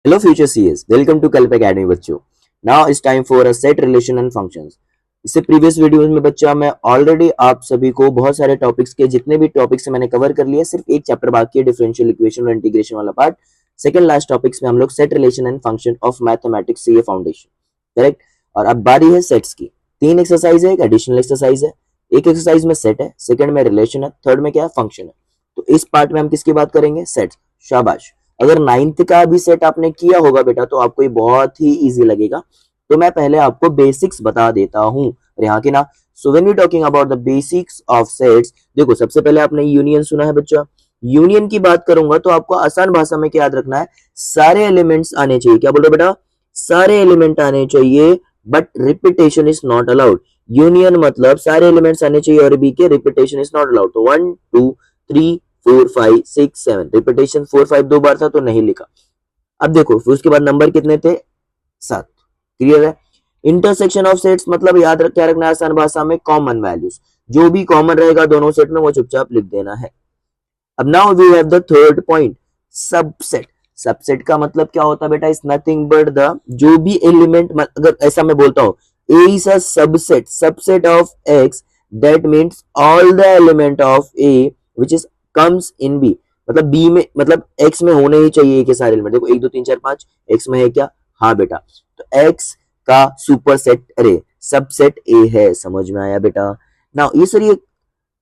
Hello future CAs, welcome to कल्प academy बच्चों। Now it's time for a set relation and functions. इससे previous videos में बच्चा मैं ऑलरेडी आप सभी को बहुत सारे टॉपिक्स के जितने भी टॉपिक्स मैंने कवर कर लिए, सिर्फ एक चैप्टर बाकी है डिफरेंशियल इक्वेशन और इंटीग्रेशन वाला पार्ट। सेकंड लास्ट टॉपिक्स में हम लोग set relation and function of mathematics CA foundation, correct. और अब बारी है सेट्स की। तीन एक्सरसाइज है, एक एडिशनल एक्सरसाइज है। एक एक्सरसाइज में सेट है, सेकंड में रिलेशन है, थर्ड में क्या है, फंक्शन है। तो इस पार्ट में हम किसकी बात करेंगे, सेट्स। शाबाश। अगर नाइन्थ का भी सेट आपने किया होगा बेटा तो आपको ये बहुत ही इजी लगेगा। तो मैं पहले आपको बेसिक्स बता देता हूं। यहाँ की ना, so when you talking about the basics of sets, देखो सबसे पहले आपने यूनियन सुना है बच्चा। यूनियन की बात करूंगा तो आपको आसान भाषा में क्या याद रखना है, सारे एलिमेंट्स आने चाहिए। क्या बोल रहे बेटा, सारे एलिमेंट आने चाहिए, but repetition is not allowed. Union मतलब सारे एलिमेंट्स आने चाहिए और बी के रिपीटेशन इज नॉट अलाउड। तो 1 2 3 4 5 6 7 रिपीटेशन 4 5 दो बार था तो नहीं लिखा। अब देखो फिर उसके बाद नंबर कितने थे, 7। क्लियर है। इंटरसेक्शन ऑफ सेट्स मतलब याद रख, क्या रखना है आसान भाषा में, कॉमन वैल्यूज। जो भी कॉमन रहेगा दोनों सेट में वो चुपचाप लिख देना है। अब now we have the third point, subset. Subset का मतलब क्या होता है बेटा, इज नथिंग बट द, जो भी एलिमेंट, अगर ऐसा मैं बोलता हूं A is a subset, subset of X, that means all the element of A which is comes in B. मतलब बी में, मतलब एक्स में होने ही चाहिए ए के सारे एलिमेंट। देखो 1 2 3 4 5 एक्स में है क्या, हाँ बेटा। तो एक्स का सुपर सेट, अरे सबसेट ए है। समझ में आया बेटा। नाउ ये सर, ये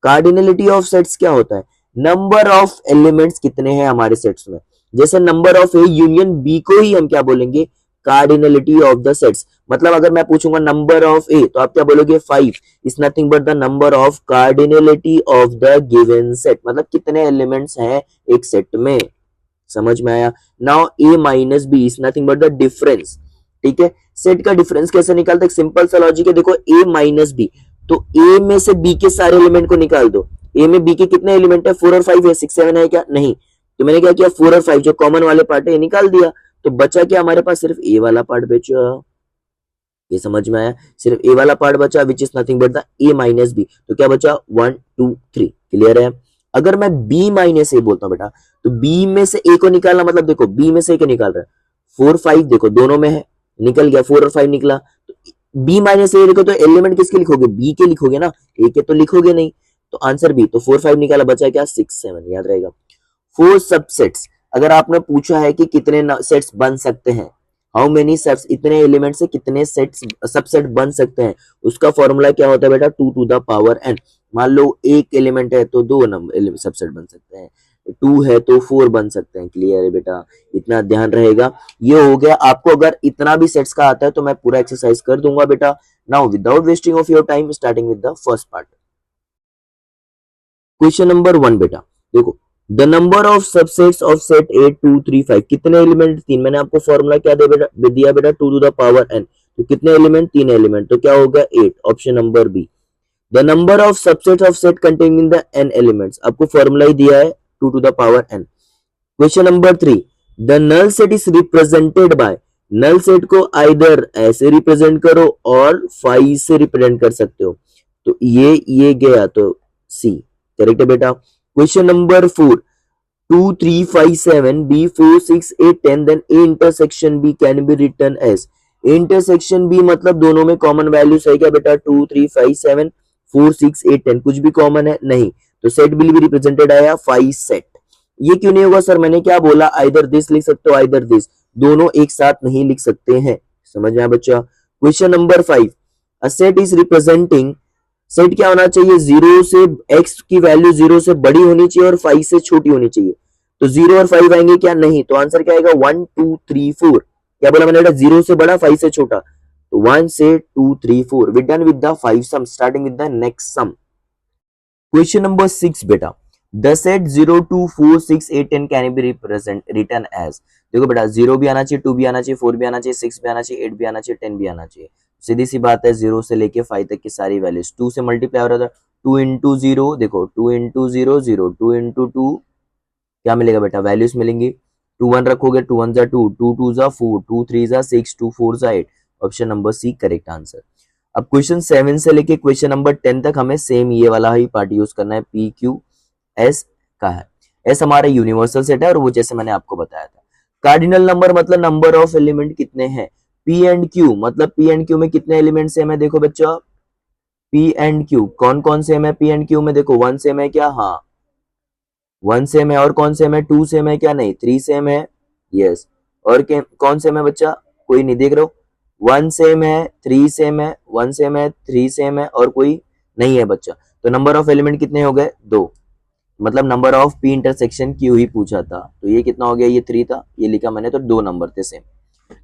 कार्डिनलिटी ऑफ सेट्स क्या होता है, नंबर ऑफ एलिमेंट्स कितने हैं हमारे सेट्स में। जैसे number of A union B को ही हम क्या बोलेंगे, कार्डिनलिटी ऑफ द सेट्स। मतलब अगर मैं पूछूंगा नंबर ऑफ ए तो आप क्या बोलोगे, 5 is nothing but the number of cardinality of the given set. मतलब कितने एलिमेंट्स हैं एक सेट में। समझ में आया। Now A minus B is nothing but the difference. ठीक है, सेट का डिफरेंस कैसे निकालते हैं, सिंपल सा लॉजिक है। देखो ए माइनस बी, तो ए में से बी के सारे एलिमेंट को निकाल दो। ए में बी के कितने एलिमेंट है, 4 और 5 है, 6 7 है क्या, नहीं। तो मैंने क्या किया, 4 और 5 जो कॉमन वाले पार्ट है ये निकाल दिया। तो बचा क्या हमारे पास, सिर्फ ए वाला पार्ट बचा। ये समझ में आया, सिर्फ ए वाला पार्ट बचा which is nothing but the A minus B. तो क्या बचा, 1 2 3। क्लियर है। अगर मैं बी माइनस ए बोलता हूं बेटा, तो बी में से ए को निकालना, मतलब देखो बी में से ए को निकाल रहा है, 4 5 देखो दोनों में है, निकल गया, 4 और 5 निकला। तो बी माइनस ए देखो तो एलिमेंट किसके लिखोगे, बी के लिखोगे ना, ए के तो लिखोगे नहीं। तो आंसर बी। तो 4 5 निकाला, बचा क्या, 6 7, याद रहेगा। 4 सबसेट्स। अगर आपने पूछा है कि कितने सेट्स बन सकते हैं, हाउ मेनी सेट्स, इतने एलिमेंट से कितने सेट्स सबसेट बन सकते हैं, उसका फॉर्मूला क्या होता है बेटा, 2 टू द पावर n। मान लो एक एलिमेंट है तो 2 नंबर सबसेट बन सकते हैं, 2 है तो 4 बन सकते हैं। क्लियर है बेटा, इतना ध्यान रहेगा। ये हो गया। आपको अगर इतना भी सेट्स का आता है तो मैं पूरा एक्सरसाइज कर दूंगा बेटा। Now without wasting of your time, starting with the first part. Question number 1 बेटा, देखो the number of subsets of set 8 2 3 5, कितने एलिमेंट, 3। मैंने आपको फॉर्मूला क्या दिया बेटा, 2 टू द पावर n। तो कितने एलिमेंट, 3 एलिमेंट, तो क्या होगा 8, option number B. The number of subsets of set containing the n elements, आपको फॉर्मूला ही दिया है 2 to the power n। Question number 3, the null set is represented by, null set को आइदर ऐसे represent करो और 5 से रिप्रेजेंट कर सकते हो। तो ये गया तो सी, करेक्ट है बेटा। Question number 4, 2 3 5 7 b 4 6 8 10, then a intersection b can be written as. Intersection b मतलब दोनों में कॉमन वैल्यूज है क्या बेटा, 2 3 5 7 4 6 8 10, कुछ भी कॉमन है नहीं। तो सेट विल बी रिप्रेजेंटेड आया 5 सेट। ये क्यों नहीं होगा सर, मैंने क्या बोला, आइदर दिस लिख सकते हो आइदर दिस, दोनों एक साथ नहीं लिख सकते हैं। समझ में आया बच्चा। Question number 5, a set is representing, set क्या होना चाहिए, 0 से x की वैल्यू 0 से बड़ी होनी चाहिए और 5 से छोटी होनी चाहिए। तो 0 और 5 आएंगे क्या, नहीं। तो आंसर क्या आएगा, 1 2 3 4। क्या बोला मैंने बेटा, 0 से बड़ा 5 से छोटा। तो 1 से 2 3 4। We done with the 5 sum, starting with the next sum. Question number 6 बेटा, the set 0 2 4 6 8 10 can be represent written as. देखो बेटा 0 भी आना चाहिए, 2 भी आना चाहिए, 4 भी आना चाहिए, 6 भी आना चाहिए, 8 भी आना चाहिए, 10 भी आना चाहिए। सीधी सी बात है, 0 से लेके 5 तक की सारी वैल्यूज 2 से मल्टीप्लाई हो रहा था। 2 इंटू 0, देखो 2 इंटू 0 0, 2 इंटू 2 क्या मिलेगा बेटा, वैल्यूज मिलेंगी। 2 1 रखोगे, 2 1 जा 2, 2 2 जा 4, 2 3 जा 6, 2 4 जा 8। Option number C correct answer. अब क्वेश्चन 7 से लेके क्वेश्चन नंबर 10 तक हमें सेम ये वाला ही पार्ट यूज करना है, पी क्यू एस का है। एस हमारा यूनिवर्सल सेट है और वो जैसे मैंने आपको बताया था। कार्डिनल नंबर मतलब नंबर ऑफ एलिमेंट कितने हैं। पी एंड क्यू मतलब पी एंड क्यू में कितने एलिमेंट्स है, मैं देखो बच्चा पी एंड क्यू कौन कौन से है, पी एंड क्यू में देखो 1 सेम है क्या, हाँ 1 सेम है, और कौन सेम है 2 सेम है क्या, नहीं 3 सेम है, यस, और कौन सेम है बच्चा, कोई नहीं देख रहे हो, 1 सेम है 3 सेम है, 1 सेम है 3 सेम है, और कोई नहीं है बच्चा। तो नंबर ऑफ एलिमेंट कितने हो गए, 2, मतलब number of P intersection Q ही पूछा था, तो ये कितना हो गया, ये 3 था, ये लिखा मैंने, तो 2 नंबर थे सेम,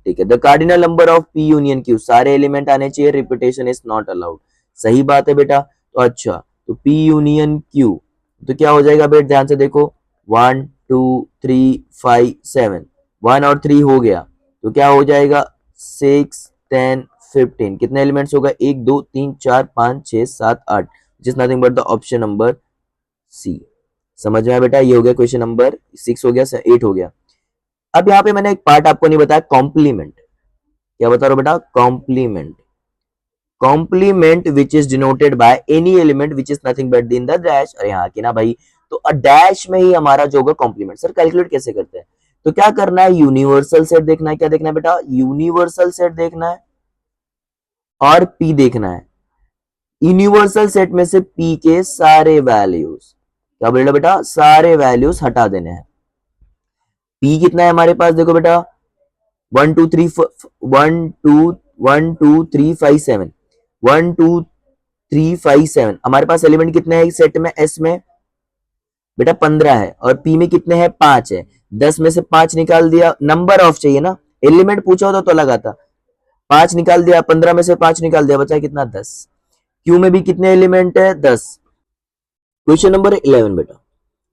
ठीक है। The cardinal number of P union Q, सारे एलिमेंट आने चाहिए, रिपीटेशन इज नॉट अलाउड, सही बात है बेटा। तो अच्छा, तो पी यूनियन क्यू, तो क्या हो जाएगा बेटा, ध्यान से देखो 1 2 3 5 7, 1 और 3 हो गया, तो क्या हो जाएगा 6 10 15, कितने एलिमेंट्स होगा, 1 2 3 4 5 6 7 8, which is nothing but the option number C. समझ में आया बेटा, ये हो गया क्वेश्चन नंबर 6 हो गया, 8 हो गया। अब यहाँ पे मैंने एक पार्ट आपको नहीं बताया, कॉम्प्लीमेंट, क्या बता रहा हूं बेटा, complement, complement which is denoted by any element which is nothing but in the dash, अरे यहाँ की ना भाई, तो अ डैश में ही हमारा जो होगा कॉम्प्लीमेंट। सर कैलकुलेट कैसे करते हैं, तो क्या करना है, यूनिवर्सल सेट देखना है, क्या देखना है बेटा, यूनिवर्सल सेट देखना है और पी देखना है, यूनिवर्सल सेट में से पी के सारे वैल्यूज, क्या बोल रहा बेटा, सारे वैल्यूज हटा देने हैं। पी कितना है हमारे पास, देखो बेटा 1 2 3 1 2 1 2 3 5 7, 1 2 3 5 7, हमारे पास एलिमेंट कितने हैं सेट में, एस में बेटा 15 है, और पी में कितने हैं 5 है, 10 में से 5 निकाल दिया, नंबर ऑफ चाहिए ना, एलिमेंट पूछा होता तो लगा था, 5 निकाल दिया, 15 में से 5 निकाल दिया, बचा कितना 10। क्यू में भी कितने एलिमेंट है 10। क्वेश्चन नंबर 11 बेटा,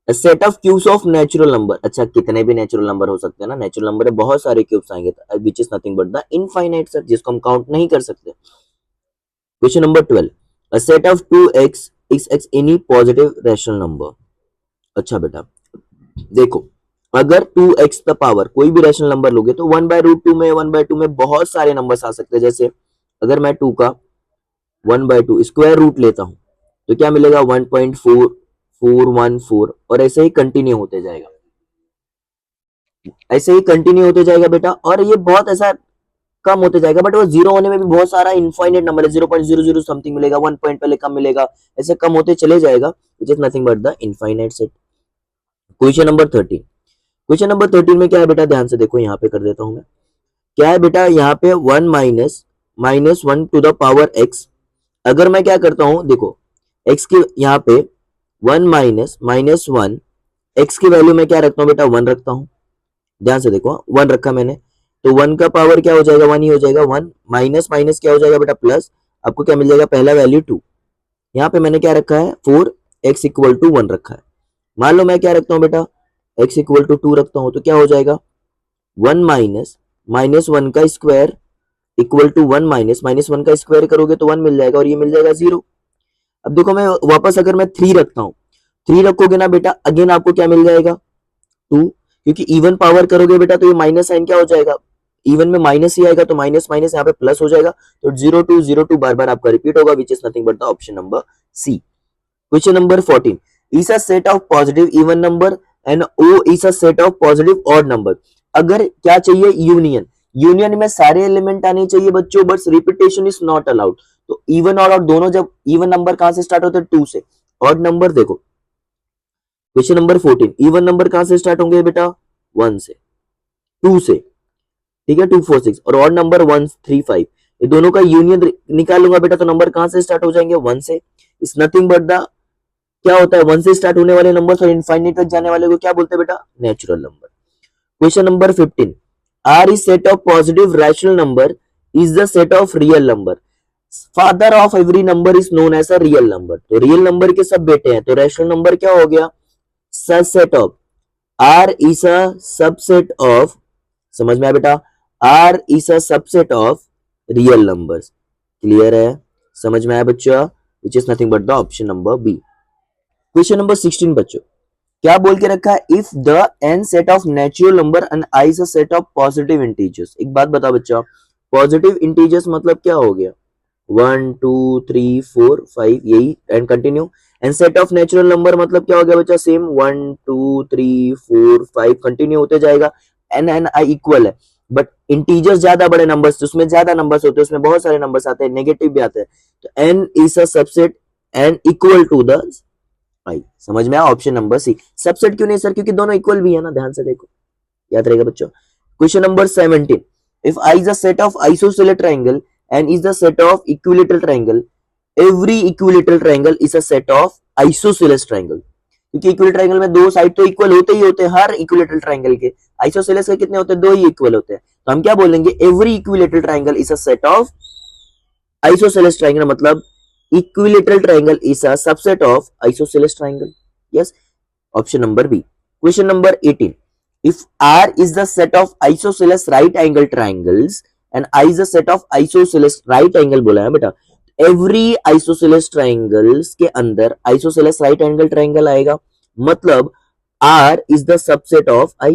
A set of cubes of natural number, अच्छा कितने भी नेचुरल नंबर हो सकते हैं ना, नेचुरल नंबर है बहुत सारे क्यूब्स आएंगे, विच is nothing but the infinite sir, जिसको हम काउंट नहीं कर सकते। Question number 12, A set of 2x is x any positive rational number, अच्छा बेटा देखो, अगर 2x द पावर कोई भी रैशनल नंबर लोगे तो 1/√2 में 1/2 में बहुत सारे नंबर्स आ सकते हैं, जैसे अगर मैं 2 का 1/2 स्क्वायर रूट लेता हूं तो क्या मिलेगा 1.4414, और ऐसे ही कंटिन्यू होते जाएगा, ऐसे ही कंटिन्यू होते जाएगा बेटा, और ये बहुत ऐसा कम होते जाएगा, बट वो जीरो होने में भी बहुत सारा इनफाइनाइट नंबर है, 0.00 समथिंग मिलेगा, 1 पॉइंट पहले कम मिलेगा, ऐसे कम होते चले जाएगा, विच is nothing but the infinite set. Question number 13, question number 13 में क्या है बेटा, ध्यान से देखो, यहाँ पे कर देता हूं मैं, क्या है बेटा, यहाँ पे 1 minus 1 to the power x, अगर मैं क्या करता हूं देखो, x की यहाँ पे 1 माइनस 1, x की वैल्यू में क्या रखता हूँ बेटा 1 रखता हूँ, ध्यान से देखो 1 रखा मैंने, तो 1 का पावर क्या हो जाएगा 1 ही हो जाएगा, 1 माइनस माइनस क्या हो जाएगा बेटा प्लस, आपको क्या मिल जाएगा पहला वैल्यू 2, यहाँ पे मैंने क्या रखा है 4, x इक्वल टू 1 रखा है, मान लो मैं क्या रखता हूँ बेटा x इक्वल टू 2 रखता हूँ, तो क्या हो जाएगा 1 माइनस 1 का स्क्वायर इक्वल टू 1 माइनस 1 का स्क्वायर करोगे तो 1 मिल जाएगा, और ये मिल जाएगा 0। अब देखो मैं वापस अगर मैं 3 रखता हूँ, 3 रखोगे ना बेटा, अगेन आपको क्या मिल जाएगा 2, क्योंकि इवन पावर करोगे बेटा तो ये माइनस साइन क्या हो जाएगा, इवन में माइनस ही आएगा, तो माइनस माइनस यहाँ पे प्लस हो जाएगा, तो 0 2 बार बार आपका रिपीट होगा, which is nothing but the option number C. Question number 14, is a set of positive even number and O is a set of positive odd number, अगर क्या चाहिए यूनियन, यूनियन में सारे एलिमेंट आने चाहिए बच्चों, but repetition is not allowed, तो even और ऑड दोनों, जब इवन नंबर कहां से स्टार्ट होते हैं 2 से, ऑड नंबर देखो क्वेश्चन नंबर 14, इवन नंबर कहां से स्टार्ट होंगे बेटा 1 से, 2 से, ठीक है 2 4 6, और ऑड नंबर 1 3 5, ये दोनों का यूनियन निकालूंगा बेटा, तो नंबर कहां से स्टार्ट हो जाएंगे 1 से, इज नथिंग बट द, क्या होता है 1 से स्टार्ट होने वाले नंबर और इनफाइनाइट तक जाने वाले को क्या बोलते हैं बेटा natural number. Question number 15, R is set of positive rational number is the set of real number, father of every number is known as a real number, तो रियल नंबर के सब बेटे हैं, तो रैशनल नंबर क्या हो गया subset of, R is a subset of, समझ में आया बेटा, R is a subset of real numbers, clear है, समझ में आया बच्चा, which is nothing but the option number B. Question number 16 बच्चों, क्या बोल के रखा है, if the N set of natural number and I is a set of positive integers, एक बात बताओ बच्चा, पॉजिटिव इंटीजर्स मतलब क्या हो गया 1 2 3 4 5, यही and continue, and set of natural number मतलब क्या हो गया बच्चा सेम 1 2 3 4 5 कंटिन्यू होते जाएगा, एन एन आई इक्वल है, बट इंटीजर्स ज्यादा बड़े नंबर्स, उसमें ज्यादा नंबर्स होते हैं, उसमें बहुत सारे नंबर्स आते हैं, नेगेटिव भी आते हैं, तो N is a subset N equal to the I. समझ में आया? ऑप्शन नंबर सी। सबसेट क्यों नहीं सर? क्योंकि दोनों इक्वल भी है ना, ध्यान से देखो, याद रहेगा बच्चों। Question number 17, if I is a set of isosceles triangle and is the set of equilateral triangle, every equilateral triangle is a set of isosceles triangle. क्योंकि इक्विलेटरल ट्रायंगल में दो साइड तो इक्वल होते ही होते हैं हर इक्विलेटरल ट्रायंगल के, isosceles के कितने होते हैं? दो ही इक्वल होते हैं। तो हम क्या बोलेंगे? Every equilateral triangle is a set of isosceles triangle, मतलब equilateral triangle is a subset of isosceles triangle. Yes, option number B. Question number 18, if R is the set of isosceles right angle triangles and I is the set of isosceles right angle बोला है बेटा, every isosceles triangles के अंदर isosceles right angle triangle आएगा, मतलब R is the subset of I.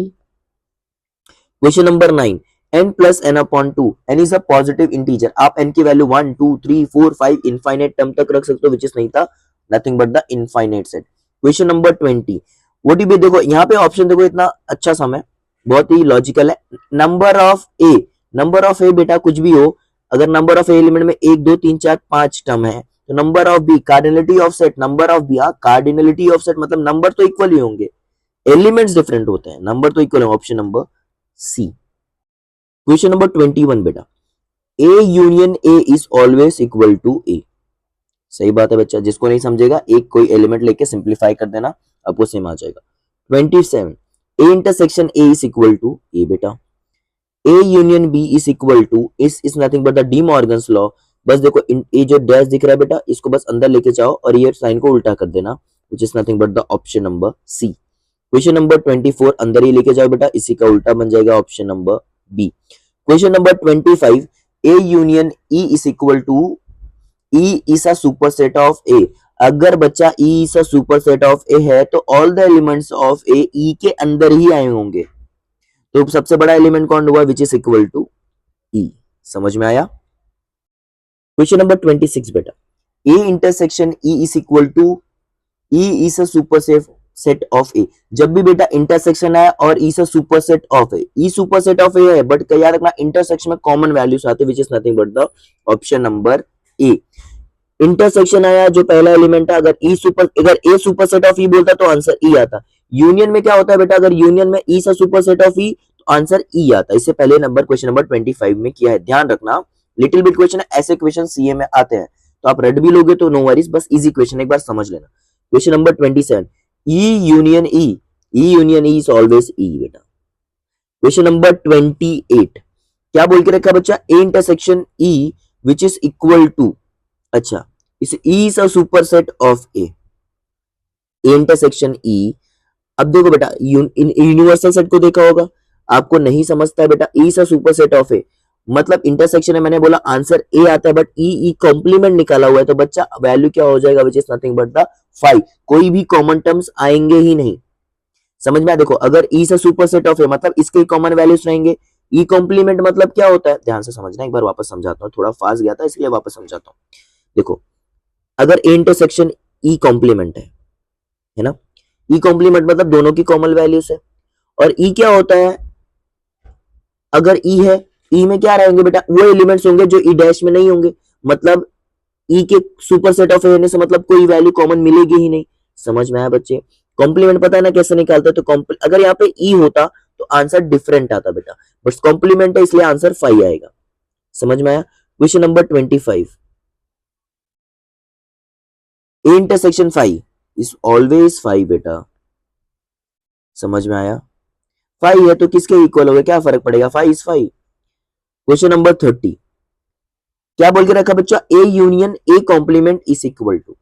Question number 9, n plus n upon 2, n is a positive integer, आप n की value 1 2 3 4 5 infinite term तक रख सकते हो, विच इज नहीं था, nothing but the infinite set. Question number 20, वो भी देखो यहाँ पे ऑप्शन देखो, इतना अच्छा सम है, बहुत ही लॉजिकल है। नंबर ऑफ ए बेटा कुछ भी हो, अगर नंबर ऑफ ए एलिमेंट में 1 2 3 4 5 टर्म है, तो number of B cardinality of set, number of B cardinality of set मतलब नंबर तो इक्वल ही होंगे, एलिमेंट्स डिफरेंट होते हैं, नंबर तो इक्वल है, option number C. Question number 21 बेटा, A union A is always equal to A. सही बात है बच्चा, जिसको नहीं समझेगा एक कोई एलिमेंट लेके सिंप्लीफाई कर देना, आपको सेम आ जाएगा। 27, A intersection A is equal to A बेटा, A union B is equal to is nothing but the de Morgan's law. बस देखो ये जो डैश दिख रहा है बेटा, इसको बस अंदर लेके जाओ और ये साइन को उल्टा कर देना, which is nothing but the option number C. Question number 24 अंदर ही लेके जाओ बेटा, इसी का उल्टा बन जाएगा option number B. Question number 25, A union E is equal to E is a superset of A. अगर बच्चा E is a superset of A है तो all the elements of A E के अंदर ही आए होंगे, तो सबसे बड़ा एलिमेंट कौन हुआ? Which is equal to E. समझ में आया? क्वेश्चन नंबर 26 बेटा, A intersection E is equal to E is a superset set of A. जब भी बेटा इंटरसेक्शन है और ई से superset of A, E superset of A है, बट याद रखना इंटरसेक्शन में कॉमन वैल्यूज आते हैं, विच is nothing but the option number A. Intersection आया जो पहला एलिमेंट है, अगर ए सुपरसेट ऑफ ई बोलता तो आंसर ई आता। यूनियन में क्या होता है बेटा? अगर यूनियन में ई से सुपरसेट ऑफ ई तो आंसर ई आता। इससे पहले नंबर क्वेश्चन नंबर 25 में किया है, ध्यान रखना, लिटिल बिट क्वेश्चन है, ऐसे क्वेश्चन सीए में आते हैं, तो आप रेड भी लोगे तो नो वरीज, बस इजी क्वेश्चन एक बार समझ लेना। Question number 27, E union E, E union E is always E बेटा। क्वेश्चन नंबर 28, क्या बोल के रखा बच्चा? A intersection E which is equal to, अच्छा इस E is a superset of A, A intersection E। अब देखो बेटा, यूनिवर्सल सेट को देखा होगा, आपको नहीं समझता है बेटा, E is a superset of A मतलब इंटरसेक्शन है, मैंने बोला आंसर ए आता है, बट ई कॉम्प्लीमेंट निकाला हुआ है, तो बच्चा वैल्यू क्या हो जाएगा? विच इज नथिंग बट द 5। कोई भी कॉमन टर्म्स आएंगे ही नहीं, समझ में? देखो अगर ई से सुपरसेट ऑफ है मतलब इसके कॉमन वैल्यूज रहेंगे, ई कॉम्प्लीमेंट मतलब क्या होता है? ध्यान से समझना, एक बार वापस समझाता हूँ, थोड़ा फास्ट गया था इसलिए वापस समझाता हूँ। देखो अगर ए इंटरसेक्शन ई कॉम्प्लीमेंट है ना, ई कॉम्प्लीमेंट मतलब दोनों की कॉमन वैल्यूज है, और ई क्या होता है? अगर ई है, ई में क्या रहेंगे बेटा? वो एलिमेंट्स होंगे जो ई डैश में नहीं होंगे, मतलब ई के सुपरसेट ऑफ होने से मतलब कोई वैल्यू कॉमन मिलेगी ही नहीं। समझ में आया बच्चे? कॉम्प्लीमेंट पता है ना कैसे निकालते हैं? तो अगर यहाँ पे ई होता तो आंसर डिफरेंट आता बेटा, बट कॉम्प्लीमेंट है इसलिए आंसर 5 आएगा। समझ में आया? Question number 25, A intersection 5 is always 5 बेटा। समझ में आया? 5 है तो किसके इक्वल हो गया? क्या फर्क पड़ेगा? 5 इज 5। क्वेश्चन नंबर 30, क्या बोल के रखा बच्चा? A union A complement is equal to,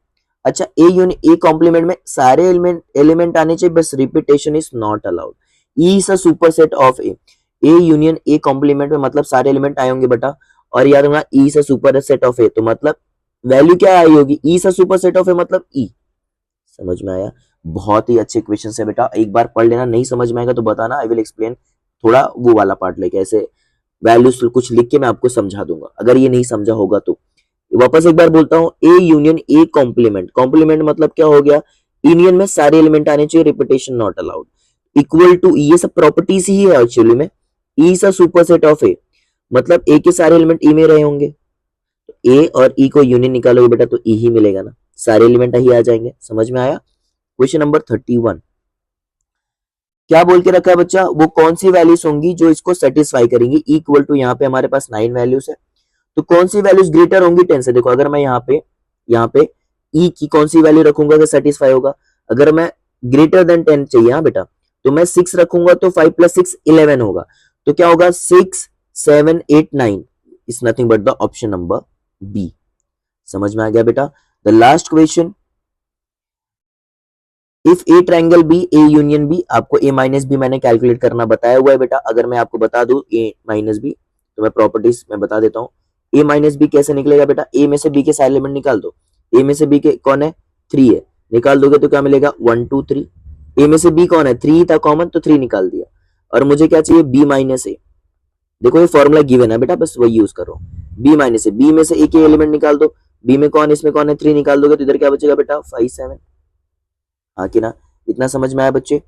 अच्छा ए यूनियन ए कॉम्प्लीमेंट में सारे एलिमेंट आने चाहिए, बस repetition is not allowed. E is a superset of A, A union A complement में मतलब सारे एलिमेंट आए होंगे बेटा, और याद रखना E is a superset of A, तो मतलब वैल्यू क्या आई होगी? E is a superset of A मतलब ई। समझ में आया? बहुत ही अच्छे क्वेश्चन है बेटा, एक बार पढ़ लेना, नहीं समझ में आएगा तो बताना, आई विल एक्सप्लेन थोड़ा वो वाला पार्ट लेके, ऐसे वैल्यूज कुछ लिख के मैं आपको समझा दूंगा अगर ये नहीं समझा होगा तो। वापस एक बार बोलता हूँ, A union A complement, complement मतलब क्या हो गया? यूनियन में सारे एलिमेंट आने चाहिए, repetition not allowed. Equal to E, ये सब प्रॉपर्टीज ही है एक्चुअली में। E is a superset of A, मतलब ए के सारे एलिमेंट ई में रहे होंगे, तो ए और ई को यूनियन निकालोगे बेटा तो ई ही मिलेगा ना, सारे एलिमेंट ही आ जाएंगे। समझ में आया? क्वेश्चन नंबर 31 क्या बोल के रखा है बच्चा, वो कौन सी वैल्यूज होंगी जो इसको सेटिस्फाई करेंगी। इक्वल टू यहाँ पे हमारे पास 9 वैल्यूज है, तो कौन सी वैल्यूज ग्रेटर होंगी 10 से। देखो अगर मैं यहाँ पे ई की कौन सी वैल्यू रखूंगा तो सेटिस्फाई होगा। अगर मैं ग्रेटर देन 10 चाहिए हाँ बेटा, तो मैं 6 रखूंगा तो 5 + 6 11 होगा, तो क्या होगा 6 7 8 9 is nothing but the option number B. समझ में आ गया बेटा? The last question, if A triangle B A union B, आपको ए माइनस बी मैंने कैलकुलेट करना बताया हुआ है बेटा। अगर मैं आपको बता दूं ए माइनस बी, तो मैं प्रॉपर्टीज में बता देता हूँ। ए माइनस बी कैसे निकलेगा बेटा, ए में से बी के सारे एलिमेंट निकाल दो। ए में से बी के कौन है 3 है, निकाल दोगे तो क्या मिलेगा 1 2 3। ए में से बी कौन है 3 था कॉमन, तो 3 निकाल दिया। और मुझे क्या चाहिए बी माइनस ए। देखो ये फॉर्मूला गिवन है बेटा, बस वही यूज करो। बी माइनस ए, बी में से ए के एलिमेंट निकाल दो। बी में कौन, इसमें कौन है 3 निकाल दोगे तो इधर क्या बचेगा बेटा 5 7। हाँ कि ना? इतना समझ में आया बच्चे?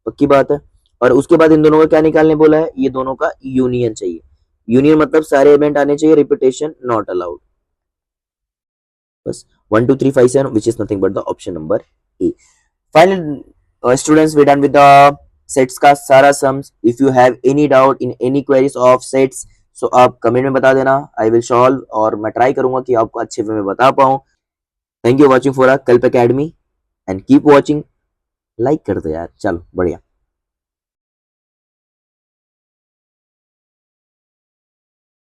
पक्की बात है। और उसके बाद इन दोनों का क्या निकालने बोला है, ये दोनों का यूनियन चाहिए। यूनियन मतलब सारे एलिमेंट आने चाहिए, रिपीटेशन नॉट अलाउड। बस 1 2 3 5 7 which is nothing but the option number A. Finally students we done with the sets का सारा sums. If you have any doubt in any queries of sets, so आप comment में बता देना, I will solve, और मैं try करूंगा कि आपको अच्छे वे में बता पाऊं। थैंक यू वॉचिंग फॉर कल्प academy and keep watching. Like कर दो यार, चलो बढ़िया।